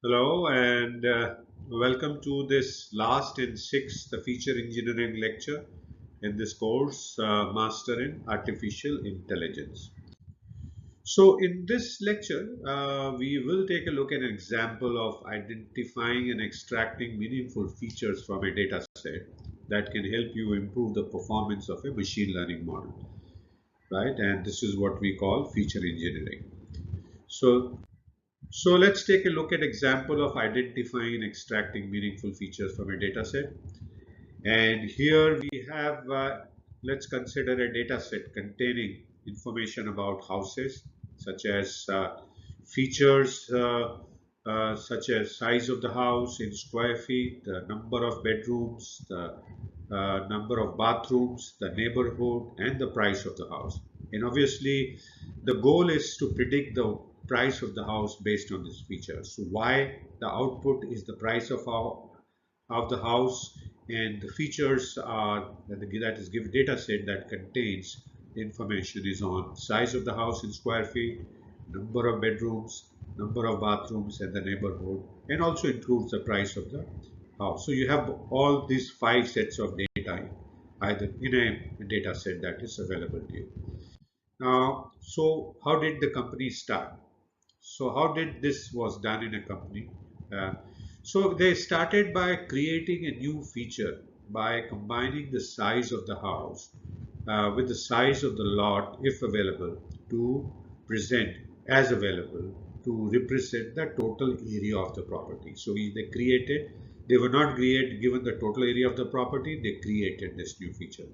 Hello and welcome to this last and sixth feature engineering lecture in this course, Master in Artificial Intelligence. So in this lecture, we will take a look at an example of identifying and extracting meaningful features from a data set that can help you improve the performance of a machine learning model, right? And this is what we call feature engineering. So So let's take a look at example of identifying and extracting meaningful features from a data set. And here we have, let's consider a data set containing information about houses, such as features such as size of the house in square feet, the number of bedrooms, the number of bathrooms, the neighborhood, and the price of the house. And obviously, the goal is to predict the price of the house based on these features. So why the output is the price of the house, and the features are that is give data set that contains information is on size of the house in square feet, number of bedrooms, number of bathrooms, and the neighborhood, and also includes the price of the house. So you have all these five sets of data either in a data set that is available to you. Now, so how did the company start? So how did this was done in a company? Uh, so they started by creating a new feature by combining the size of the house with the size of the lot, if available, to present as available to represent the total area of the property. So they created, they were not given the total area of the property, they created this new feature.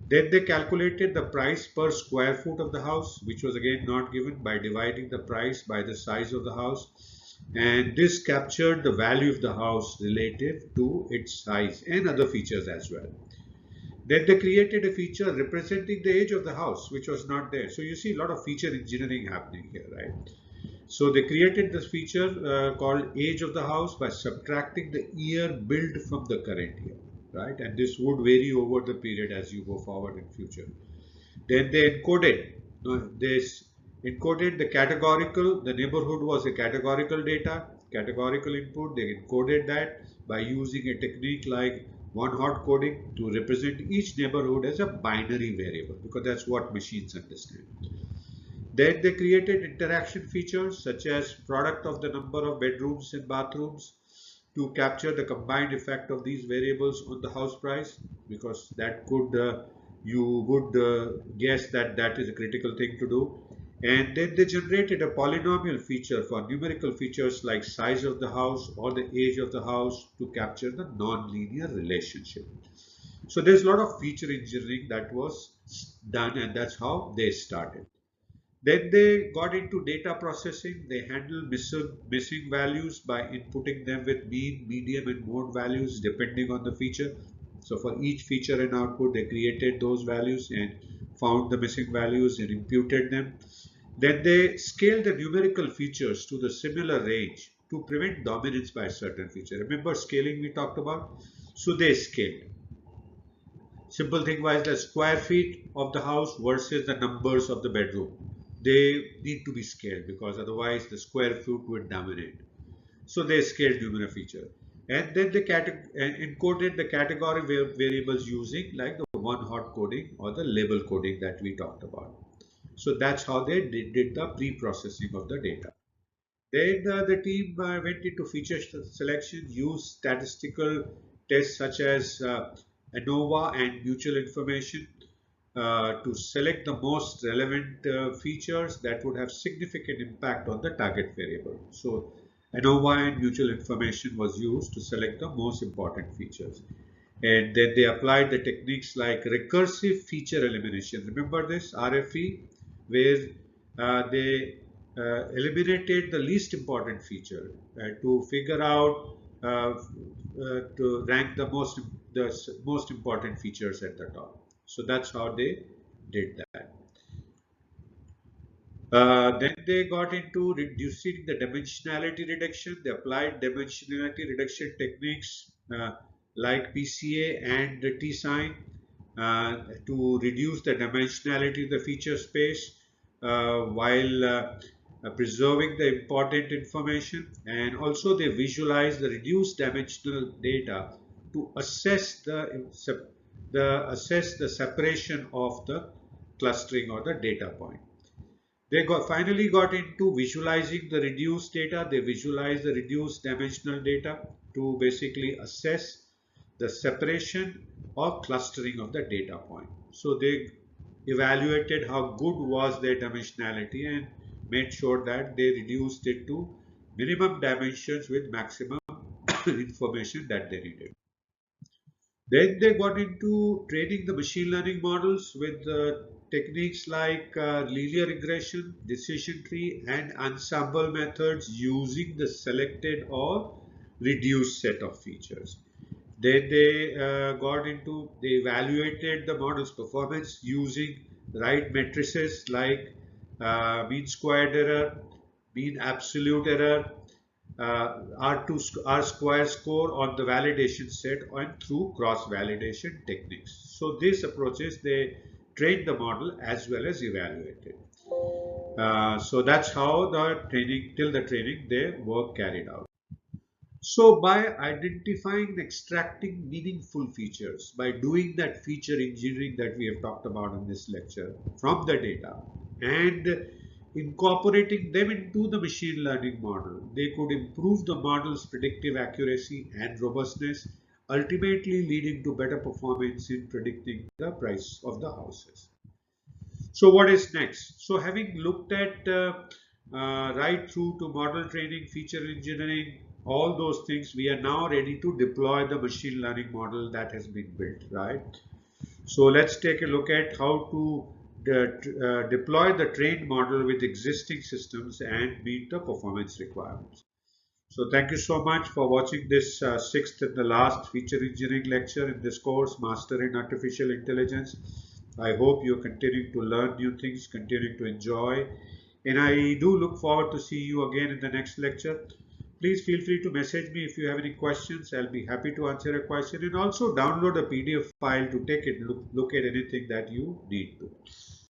Then they calculated the price per square foot of the house, which was again not given, by dividing the price by the size of the house. And this captured the value of the house relative to its size and other features as well. Then they created a feature representing the age of the house, which was not there. So you see a lot of feature engineering happening here, right? So they created this feature called age of the house by subtracting the year built from the current year, right? And this would vary over the period as you go forward in future. Then they this encoded the categorical. The neighborhood was a categorical data, categorical input. They encoded that by using a technique like one hot coding to represent each neighborhood as a binary variable, because that's what machines understand. Then they created interaction features such as product of the number of bedrooms and bathrooms to capture the combined effect of these variables on the house price, because that could you would guess that that is a critical thing to do. And then they generated a polynomial feature for numerical features like size of the house or the age of the house to capture the non-linear relationship. So there's a lot of feature engineering that was done, and that's how they started. Then they got into data processing. They handled missing values by inputting them with mean, median, and mode values depending on the feature. So for each feature and output, they created those values and found the missing values and imputed them. Then they scaled the numerical features to the similar range to prevent dominance by a certain feature. Remember scaling we talked about? So they scaled. Simple thing was the square feet of the house versus the numbers of the bedroom. They need to be scaled because otherwise the square foot would dominate. So they scaled numeric feature. And then they encoded the category variables using like the one hot coding or the label coding that we talked about. So that's how they did the pre-processing of the data. Then the team went into feature selection, used statistical tests such as ANOVA and mutual information to select the most relevant features that would have significant impact on the target variable. So ANOVA and mutual information was used to select the most important features. And then they applied the techniques like recursive feature elimination. Remember this RFE, where they eliminated the least important feature to figure out to rank the most important features at the top. So that's how they did that. Then they got into reducing the dimensionality reduction. They applied dimensionality reduction techniques like PCA and the T-sign to reduce the dimensionality of the feature space while preserving the important information, and also they visualize the reduced dimensional data to assess the separation of the clustering or the data point. Finally got into visualizing the reduced data. They visualize the reduced dimensional data to basically assess the separation or clustering of the data point. So they evaluated how good was their dimensionality and made sure that they reduced it to minimum dimensions with maximum information that they needed. Then they got into training the machine learning models with techniques like linear regression, decision tree, and ensemble methods using the selected or reduced set of features. Then they evaluated the model's performance using right matrices like mean squared error, mean absolute error, R square score on the validation set and through cross validation techniques. So these approaches they train the model as well as evaluate it. So that's how the training till the training their work carried out. So by identifying and extracting meaningful features, by doing that feature engineering that we have talked about in this lecture from the data and incorporating them into the machine learning model, they could improve the model's predictive accuracy and robustness, ultimately leading to better performance in predicting the price of the houses. So what is next? So having looked at right through to model training, feature engineering, all those things, we are now ready to deploy the machine learning model that has been built, right? So let's take a look at how to deploy the trained model with existing systems and meet the performance requirements. So thank you so much for watching this sixth and the last feature engineering lecture in this course, Master in Artificial Intelligence. I hope you're continuing to learn new things, continuing to enjoy, and I do look forward to see you again in the next lecture. Please feel free to message me if you have any questions. I'll be happy to answer a question, and also download a PDF file to take it look at anything that you need to.